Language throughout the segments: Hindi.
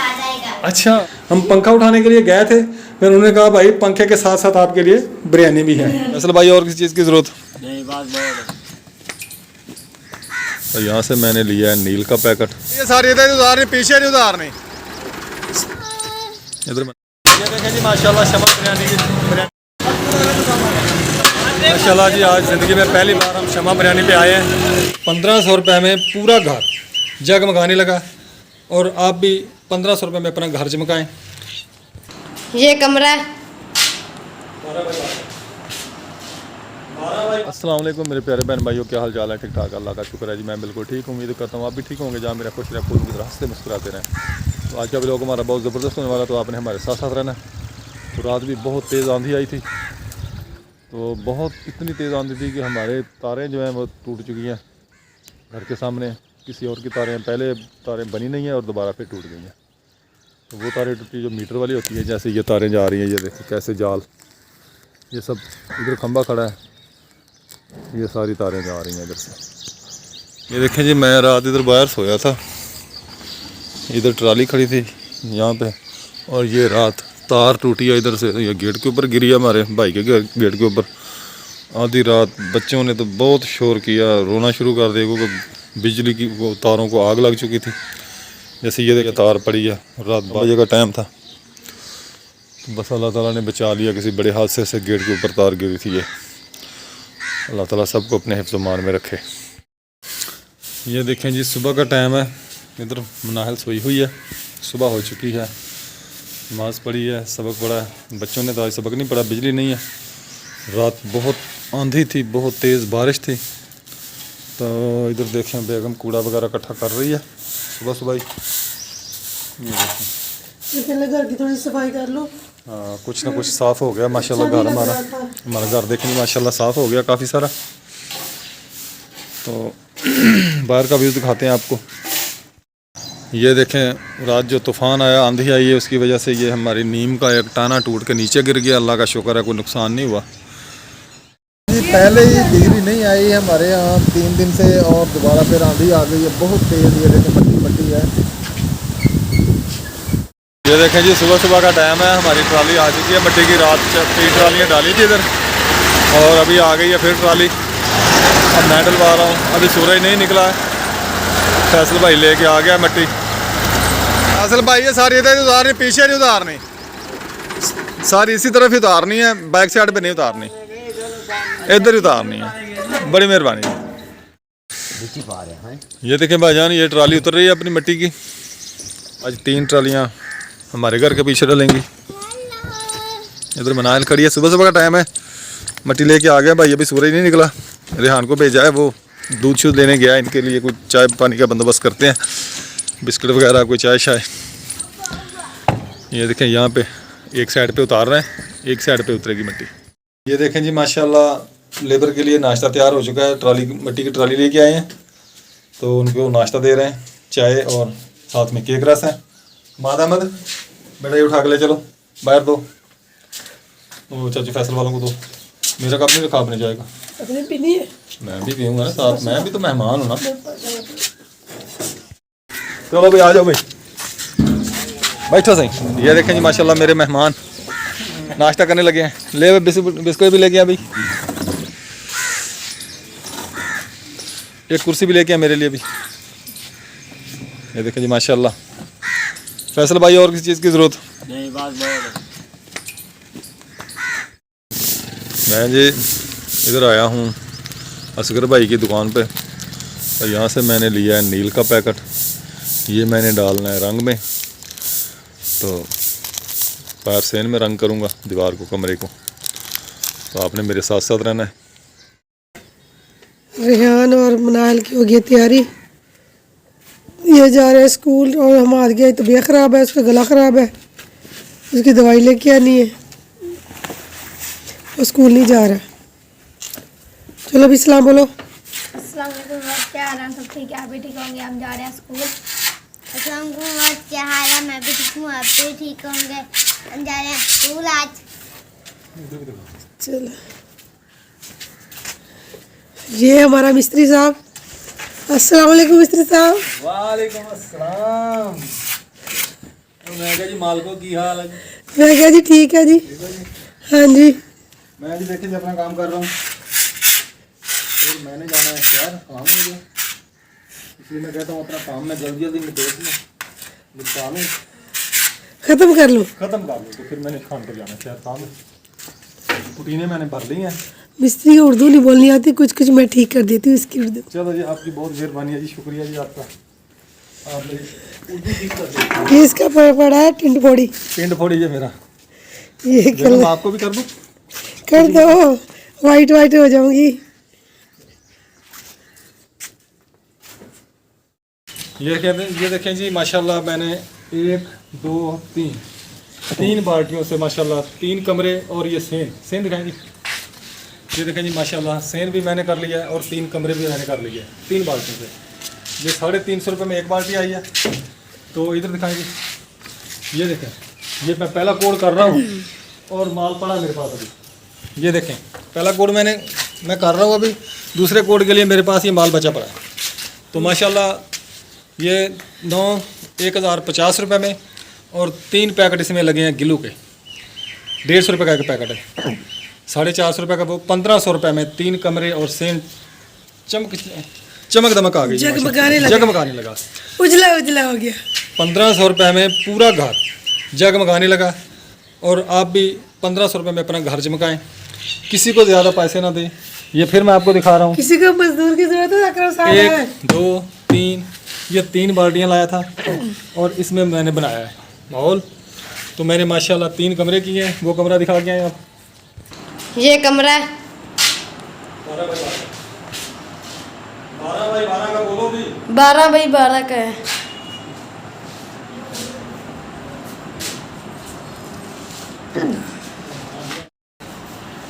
आ जाएगा। अच्छा, हम पंखा उठाने के लिए गए थे, फिर उन्होंने कहा भाई पंखे के साथ साथ आपके लिए बिरयानी भी है। असल भाई और किसी चीज़ की ज़रूरत नहीं, बात बहुत तो यहाँ से मैंने लिया है नील का पैकेट। ये सारी इधर उधार नहीं, पीछे नहीं उधार नहीं इधर। ये देखें जी माशाल्लाह शमा बिरयानी की माशाल्लाह जी, आज ज़िंदगी में पहली बार हम शमा बिरयानी पे आए हैं। 1500 रुपये में पूरा घर जगमगाने लगा, और आप भी 1500 रुपये में अपना घर चमकाएं। ये कमरा है। अस्सलाम वालेकुम मेरे प्यारे बहन भाइयों, क्या हाल चाल है? ठीक ठाक, अल्लाह का शुक्र है जी, मैं बिल्कुल ठीक हूँ। उम्मीद करता हूँ आप भी ठीक होंगे। जहाँ मेरा खुश रहे फूल की रास्ते मुस्कुराते रहें। तो आज का व्लॉग हमारा बहुत ज़बरदस्त होने वाला, तो आपने हमारे साथ साथ रहना। तो रात भी बहुत तेज़ आंधी आई थी, तो बहुत इतनी तेज़ आंधी थी कि हमारे तारें जो हैं वो टूट चुकी हैं। घर के सामने किसी और की तारें हैं, पहले तारें बनी नहीं हैं और दोबारा फिर टूट गई हैं। तो वो तारें टूटी जो मीटर वाली होती है, जैसे ये तारें जा रही हैं, ये देखो कैसे जाल, ये सब इधर खंबा खड़ा है, ये सारी तारें जा रही हैं इधर से। ये देखें जी, मैं रात इधर बाहर सोया था, इधर ट्राली खड़ी थी यहाँ पे, और ये रात तार टूटी है इधर से, ये गेट के ऊपर गिरी है, हमारे भाई के गेट के ऊपर। आधी रात बच्चों ने तो बहुत शोर किया, रोना शुरू कर दिया, क्योंकि बिजली की वो तारों को आग लग चुकी थी। जैसे ये देखिए तार पड़ी है, रात 12 बजे का टाइम था, तो बस अल्लाह ताला ने बचा लिया। किसी बड़े हादसे से गेट के ऊपर तार गिरी थी ये। अल्लाह ताला सबको अपने हिफ्ज़-ओ-मान में रखे। ये देखें जी, सुबह का टाइम है, इधर मुनाहिल सोई हुई है, सुबह हो चुकी है, नमाज़ पढ़ी है, सबक पढ़ा है। बच्चों ने तो आज सबक नहीं पढ़ा, बिजली नहीं है। रात बहुत आंधी थी, बहुत तेज़ बारिश थी। तो इधर देखें बेगम कूड़ा वगैरह इकट्ठा कर रही है सुबह सुबह ही। घर की थोड़ी सफाई कर लो। हाँ, कुछ ना कुछ साफ़ हो गया माशाल्लाह। घर हमारा घर देखेंगे माशाल्लाह साफ़ हो गया काफ़ी सारा। तो बाहर का व्यू दिखाते हैं आपको। ये देखें, रात जो तूफ़ान आया, आंधी आई है, उसकी वजह से ये हमारी नीम का एक टाना टूट के नीचे गिर गया। अल्लाह का शुक्र है कोई नुकसान नहीं हुआ। पहले ही बिजली नहीं आई है हमारे यहाँ 3 दिन से, और दोबारा फिर आंधी आ गई है बहुत तेज़। ये देखें मट्टी है। ये देखें जी, सुबह सुबह का टाइम है, हमारी ट्राली आ चुकी है मट्टी की। रात 3 ट्रालियाँ डाली थी इधर, और अभी आ गई है फिर ट्राली। अब मैं डलवा रहा हूँ, अभी सूरज नहीं निकला है। फैसल भाई लेके आ गया मट्टी। फैसल भाई ये सारी इधर उतारनी, पीछे नहीं उतारनी, सारी इसी तरफ ही उतारनी है, बैक साइड पे नहीं उतारनी, इधर ही उतारनी है। बड़ी मेहरबानी। ये देखें भाईजान, ये ट्राली उतर रही है अपनी मिट्टी की। आज 3 ट्रालियाँ हमारे घर के पीछे डलेंगी। इधर मनाइल खड़ी है, सुबह सुबह का टाइम है, मिट्टी लेके आ गया भाई। अभी सूरज नहीं निकला, रेहान को भेजा है, वो दूध शूध लेने गया, इनके लिए कुछ चाय पानी का बंदोबस्त करते हैं, बिस्किट वगैरह, कोई चाय शाय। ये देखें यहाँ पे एक साइड पे उतार रहे हैं, एक साइड पे उतरेगी मिट्टी। ये देखें जी माशाल्लाह, लेबर के लिए नाश्ता तैयार हो चुका है। ट्राली मिट्टी की ट्राली लेके आए हैं, तो उनको नाश्ता दे रहे हैं, चाय और साथ में केक रस है। माद अहमद बेटा ये उठा के ले चलो, बाहर दो, वो चाचू फैसल वालों को दो। मेरा कप नहीं रखा, आपने जाएगा, अपने पीनी है, मैं भी पीऊँगा ना साथ, मैं भी तो मेहमान हूँ ना। चलो भाई आ जाओ भाई, बैठो सही। ये देखें जी माशाल्लाह मेरे मेहमान नाश्ता करने लगे हैं। ले बिस्कुट भी लेके आ भाई, एक कुर्सी भी लेके आ मेरे लिए भी। ये देखें जी माशाल्लाह। फैसल भाई और किसी चीज़ की ज़रूरत नहीं, बात बहुत मैं जी इधर आया हूँ असगर भाई की दुकान पे, और यहाँ से मैंने लिया है नील का पैकेट। ये मैंने डालना है रंग में, तो पारसेन में रंग करूँगा दीवार को, कमरे को। तो आपने मेरे साथ साथ रहना है। रेहान और मनाइल की हो गई तैयारी, ये जा रहे हैं स्कूल, और हमारे की तबीयत ख़राब है, उसका गला ख़राब है, उसकी दवाई लेके आनी है, वो स्कूल नहीं जा रहा। चलो अभी सलाम बोलो। अस्सलाम वालेकुम, क्या हाल है? सब ठीक है? आप भी ठीक होंगे? हम जा रहे हैं स्कूल। अस्सलाम वालेकुम, क्या हाल है? मैं भी ठीक हूँ, आप भी ठीक होंगे? हम जा रहे हैं स्कूल आज। चलो, ये हमारा मिस्त्री साहब। अस्सलाम वालेकुम मिस्त्री साहब। वालेकुम अस्सलाम। मैं कहा जी मालको की हाल है जी? मैं क्या जी ठीक है जी। हाँ जी मैं जी देखिए अपना काम कर रहा हूँ और मैंने जाना है शहर, काम है मुझे, इसलिए मैं कहता हूँ अपना काम मैं जल्दी जल्दी निपटा लूँ, ख़त्म कर लो। ख़त्म कर लूँ। तो फिर मैंने खान पर जाना है शहर, काम है। पुटीने मैंने भर ली हैं। मिस्त्री को उर्दू नहीं बोलनी आती, कुछ कुछ मैं ठीक कर देती हूँ इसकी उर्दू। चलो जी, आपकी बहुत मेहरबानी है जी, शुक्रिया जी आपका, आपने उर्दू ठीक कर दी। ये इसका पड़ा है टिंड फोड़ी। पिंड फोड़ी है मेरा, ये देखो मैं आपको भी कर दूँ। कर दो, वाइट वाइट हो जाऊंगी। ये देखें जी माशाल्लाह, मैंने 1 2 3 बाल्टियों से माशाल्लाह 3 कमरे और ये सेन दिखाएंगे। ये देखें जी माशाल्लाह, सेन भी मैंने कर लिया है और 3 कमरे भी मैंने कर लिए हैं 3 बाल्टियों से। ये 350 रुपये में 1 बाल्टी आई है। तो इधर दिखाएंगे, ये देखें, ये मैं पहला कोड कर रहा हूँ और माल पड़ा मेरे पास अभी। ये देखें, पहला कोड मैं कर रहा हूँ अभी, दूसरे कोड के लिए मेरे पास ये माल बचा पड़ा है। तो माशाल्लाह ये 1050 रुपये में और 3 पैकेट इसमें लगे हैं गिलू के, 150 रुपये का एक पैकेट है, 450 रुपये का वो, 1500 रुपये में 3 कमरे और सेन चमक दमक आ गई, जगमगाने लगा, उजला उजला हो गया। 1500 रुपये में पूरा घर जगमगाने लगा। और आप भी 1500 रुपये में अपना घर चमकाएं, किसी को ज़्यादा पैसे ना दें। ये फिर मैं आपको दिखा रहा हूँ, किसी को मजदूर की जरूरत है, अकरम साहब है। 1 2 3, ये 3 बाल्टियाँ लाया था और इसमें मैंने बनाया है माहौल। तो मैंने माशाल्लाह 3 कमरे किए हैं, वो कमरा दिखा के आए आप। ये कमरा है 12 बाई 12 का बोलो भी, 12 बाई 12 का है।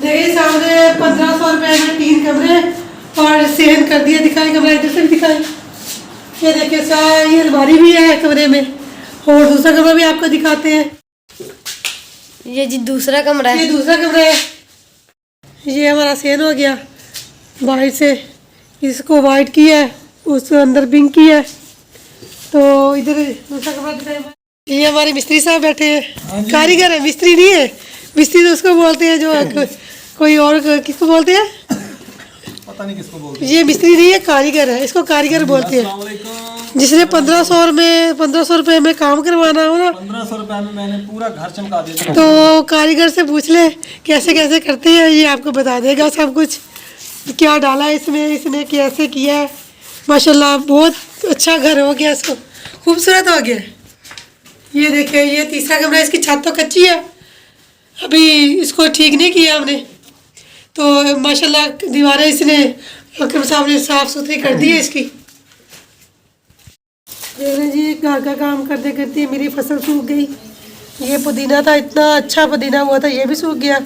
देखिए सामने 1500 रुपये में 3 कमरे और सेहन कर दिए। दिखाएं कमरा, इधर से भी दिखाएं। ये देखिए सारी ये अलमारी भी है कमरे में, और दूसरा कमरा भी आपको दिखाते हैं। ये जी दूसरा कमरा ये है। दूसरा कमरा है। ये हमारा सेहन हो गया वाइट से, इसको वाइट किया है, उसके अंदर पिंक किया है। तो इधर दूसरा कमरा दिखाएं। ये हमारे मिस्त्री साहब बैठे हैं, कारीगर है, मिस्त्री नहीं है। मिस्त्री तो उसको बोलते हैं जो कोई और, किसको बोलते हैं पता नहीं किसको बोलते हैं। ये मिस्त्री नहीं है, कारीगर है, इसको कारीगर बोलते हैं। जिसने 1500 रुपये में काम करवाना हो ना, 1500 रुपये में मैंने पूरा घर चमका दिया। तो कारीगर से पूछ ले कैसे कैसे करते हैं, ये आपको बता देगा सब कुछ, क्या डाला है इसमें, इसने कैसे किया है। माशाल्लाह बहुत अच्छा घर हो गया, इसको खूबसूरत हो गया। ये देखिए, ये तीसरा कमरा, इसकी छत तो कच्ची है, अभी इसको ठीक नहीं किया हमने। तो माशाल्लाह दीवारें इसने अकरम साहब ने साफ़ सुथरी कर दी है इसकी। देख रहे जी, घर का काम करते करते मेरी फसल सूख गई। ये पुदीना था, इतना अच्छा पुदीना हुआ था, ये भी सूख गया।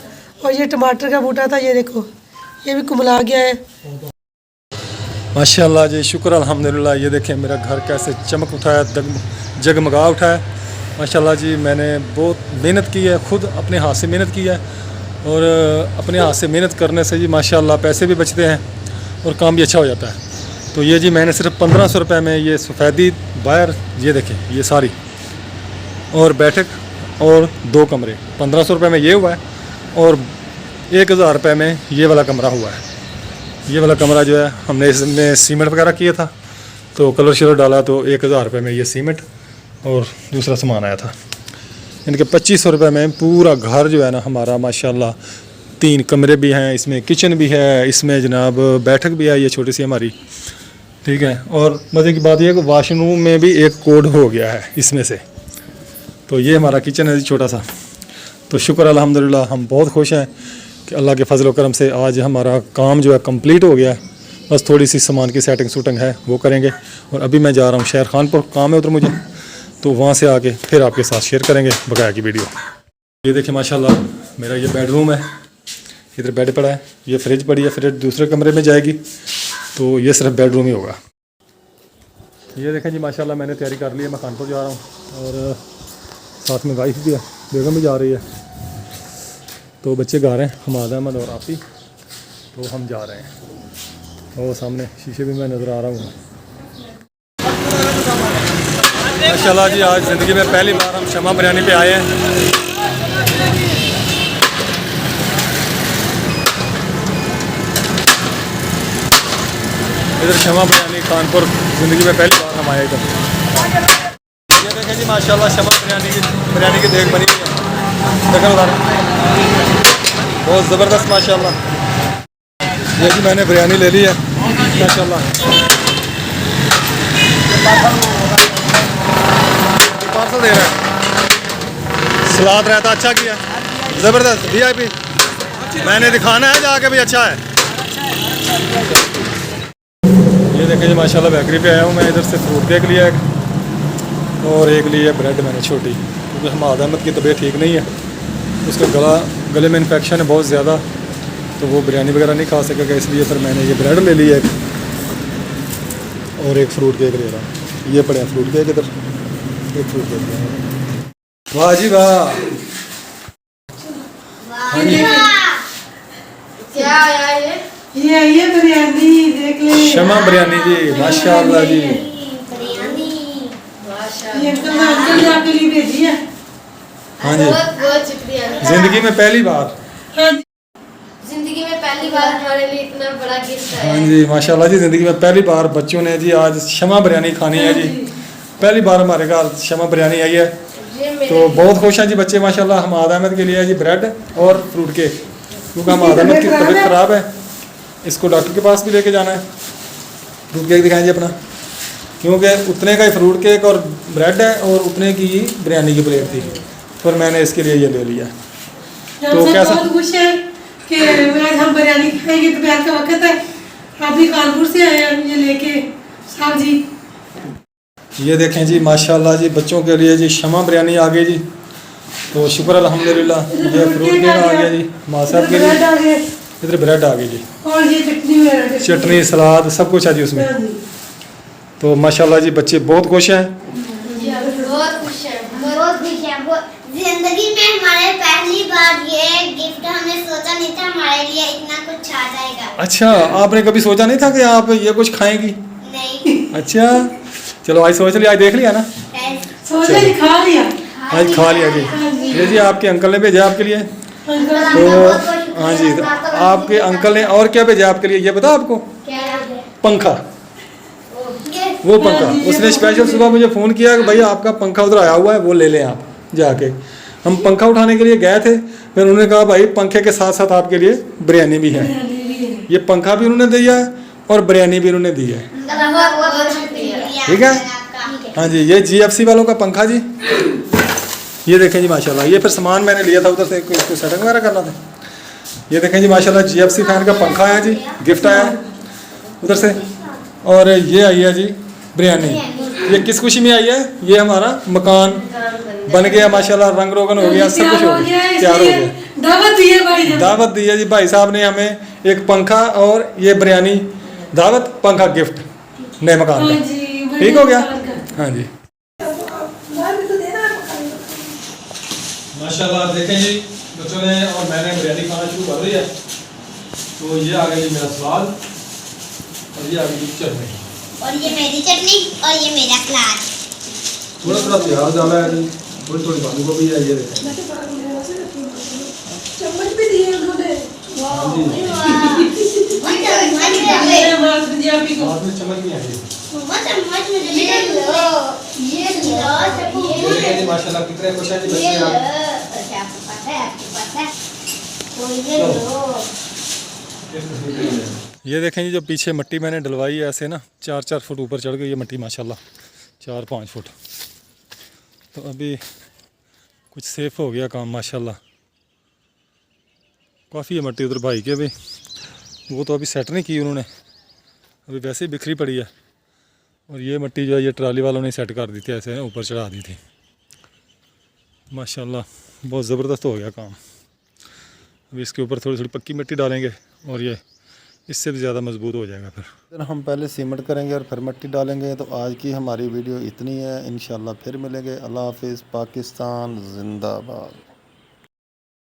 और ये टमाटर का बूटा था, ये देखो ये भी कुमला गया है। माशाल्लाह जी, शुक्र अल्हम्दुलिल्लाह। ये देखें मेरा घर कैसे चमक उठा है, जगमगा उठा है माशाल्लाह जी। मैंने बहुत मेहनत की है, खुद अपने हाथ से मेहनत की है, और अपने हाथ से मेहनत करने से जी माशाल्लाह पैसे भी बचते हैं और काम भी अच्छा हो जाता है। तो ये जी मैंने सिर्फ 1500 रुपये में ये सफ़ेदी बाहर, ये देखें ये सारी, और बैठक और 2 कमरे 1500 रुपये में ये हुआ है, और 1000 रुपये में ये वाला कमरा हुआ है। ये वाला कमरा जो है हमने इसमें सीमेंट वगैरह किया था, तो कलर शलर डाला, तो 1000 रुपये में ये सीमेंट और दूसरा सामान आया था। इनके 2500 रुपये में पूरा घर जो है ना हमारा माशाल्लाह, 3 कमरे भी हैं, इसमें किचन भी है, इसमें जनाब बैठक भी है, ये छोटी सी हमारी, ठीक है। और मज़े की बात यह है कि वाशरूम में भी एक कोड हो गया है इसमें से। तो ये हमारा किचन है जी छोटा सा। तो शुक्र अल्हम्दुलिल्लाह, हम बहुत खुश हैं कि अल्लाह के फजल व करम से आज हमारा काम जो है कंप्लीट हो गया है। बस थोड़ी सी सामान की सेटिंग सूटिंग है, वो करेंगे। और अभी मैं जा रहा हूँ शहर खानपुर, काम है उधर मुझे, तो वहाँ से आके फिर आपके साथ शेयर करेंगे बकाया की वीडियो। ये देखिए माशाल्लाह, मेरा ये बेडरूम है, इधर बेड पड़ा है, ये फ्रिज पड़ी है, फ्रिज दूसरे कमरे में जाएगी, तो ये सिर्फ बेडरूम ही होगा। ये देखें जी माशाल्लाह, मैंने तैयारी कर ली है, मैं कानपुर जा रहा हूँ, और साथ में वाइफ भी है, बेगम भी जा रही है। तो बच्चे गा रहे हैं, हमाद अहमद और आफी, तो हम जा रहे हैं। और सामने शीशे भी मैं नज़र आ रहा हूँ। माशाल्लाह जी आज ज़िंदगी में पहली बार हम शमा बिरयानी पे आए हैं। इधर शमा बिरयानी कानपुर ज़िंदगी में पहली बार हम आए इधर। ये देखें जी माशाल्लाह शमा बिरयानी की देख बनी हुई है, देखें उधर बहुत ज़बरदस्त माशाल्लाह। ये जी मैंने बिरयानी ले ली है माशाल्लाह। पार्सल दे रहा है, सलाद रहता अच्छा किया, ज़बरदस्त VIP। मैंने दिखाना है जाके भी अच्छा है। ये देखें जी माशाल्लाह बेकरी पे आया हूँ मैं। इधर से फ्रूट केक लिया एक और एक लिया ब्रेड मैंने छोटी, क्योंकि हमाद अहमद की तबीयत ठीक नहीं है, उसका गले में इन्फेक्शन है बहुत ज़्यादा, तो वो बिरयानी वगैरह नहीं खा सकेगा, इसलिए फिर मैंने ये ब्रेड ले लिया एक और एक फ्रूट केक ले रहा हूँ। ये पड़े हैं फ्रूट केक इधर, एक फ्रूट केक। वाह जी वाह। क्या आया ये बिरयानी देख ले। शमा बिरयानी जी माशाल्लाह जी। बिरयानी ये अंकल ने आपके लिए भेजी है। हाँ जी, बहुत शुक्रिया। ज़िंदगी में पहली बार। हाँ जी। जिंदगी में पहली बार हमारे लिए इतना बड़ा गिफ्ट है। हाँ जी माशाल्लाह जी, ज़िंदगी में पहली बार बच्चों ने जी आज शमा बिरयानी खानी है जी। पहली बार हमारे घर शमा बिरयानी आई है, तो बहुत खुश हैं जी बच्चे माशाल्लाह। हमाद अहमद के लिए है जी ब्रेड और फ्रूट केक, क्योंकि हमाद अहमद की तबीयत ख़राब है, इसको डॉक्टर के पास भी लेके जाना है। फ्रूट केक दिखाएं जी अपना, क्योंकि उतने का ही फ्रूट केक और ब्रेड है और उतने की ही बिरयानी की प्लेट थी, फिर मैंने इसके लिए ये ले लिया। तो कैसा बहुत खुश है कि आज हम बिरयानी खाएंगे, दोपहर का वक्त है, आप भी कानपुर से आए हैं ये लेके साहब जी। ये देखें जी माशाल्लाह जी बच्चों के लिए जी शमा बिरयानी आ गई जी, तो शुक्र अल्हम्दुलिल्लाह। ये फ्रूट केक आ गया जी माँ साहब के लिए, इधर ब्रेड आ गई जी, और ये चटनी सलाद सब कुछ है जी उसमें। तो माशाल्लाह जी बच्चे बहुत खुश हैं। बहुत खुश है, बहुत खुश है। जिंदगी में हमारे पहली बार ये गिफ्ट, हमने सोचा नहीं था हमारे लिए इतना कुछ आ जाएगा। अच्छा, आपने कभी सोचा नहीं था कि आप ये कुछ खाएंगी? नहीं। अच्छा चलो आज सोच लिया, आज देख लिया ना, सोचा ही खा लिया। आज खा लिया जी। ये जी आपके अंकल ने भेजा आपके लिए, तो हाँ जी तो आपके अंकल ने और क्या भेजा आपके लिए ये बता आपको? पंखा, वो पंखा। उसने स्पेशल सुबह मुझे फ़ोन किया कि भैया आपका पंखा उधर आया हुआ है, वो ले लें आप जाके। हम पंखा उठाने के लिए गए थे, फिर उन्होंने कहा भाई पंखे के साथ साथ आपके लिए बिरयानी भी है। ये पंखा भी उन्होंने दिया है और बिरयानी भी उन्होंने दी है। ठीक है हाँ जी, ये GFC वालों का पंखा जी। ये देखें जी माशाल्लाह, ये फिर सामान मैंने लिया था उधर से, कोई सेटिंग वगैरह करना था। ये देखें जी माशाल्लाह GFC फैन का पंखा है जी, गिफ्ट आया है उधर से। और ये आई है जी बिरयानी। ये किस खुशी में आई है? ये हमारा मकान बन गया माशाल्लाह, रंग रोगन हो गया, सब कुछ हो गया, तैयार हो गया। दावत दी है भाई, दावत दी है जी भाई साहब ने हमें, एक पंखा और ये बिरयानी दावत, पंखा गिफ्ट नए मकान का। ठीक हो गया हाँ जी माशाल्लाह। देखें जी बच्चों ने और मैंने बिरयानी खाना शुरू कर दी है। तो ये आ गई मेरा सलाद और ये आ गई चटनी, और ये मेरी चटनी और ये मेरा सलाद। थोड़ा थोड़ा प्याज डाला है जी, थोड़ी थोड़ी बंद गोभी है। ये देखें चम्मच भी दिए उन्होंने। हाथ में चम्मच नहीं आई। ये माशाल्लाह कितने खुश हैं जी बच्चे आज। ये देखें जी जो पीछे मिट्टी मैंने डलवाई है ऐसे ना 4-4 फुट ऊपर चढ़ गई ये मिट्टी माशाल्लाह, 4-5 फुट। तो अभी कुछ सेफ हो गया काम माशाल्लाह। काफ़ी है मिट्टी उधर भाई के, अभी वो तो अभी सेट नहीं की उन्होंने, अभी वैसे ही बिखरी पड़ी है। और ये मिट्टी जो है ये ट्राली वालों ने सेट कर दी थी, ऐसे ऊपर चढ़ा दी थी माशाल्लाह। बहुत ज़बरदस्त हो गया काम। अभी इसके ऊपर थोड़ी थोड़ी पक्की मिट्टी डालेंगे और ये इससे भी ज़्यादा मजबूत हो जाएगा। फिर हम पहले सीमेंट करेंगे और फिर मिट्टी डालेंगे। तो आज की हमारी वीडियो इतनी है, इंशाल्लाह फिर मिलेंगे। अल्लाह हाफिज़। पाकिस्तान जिंदाबाद।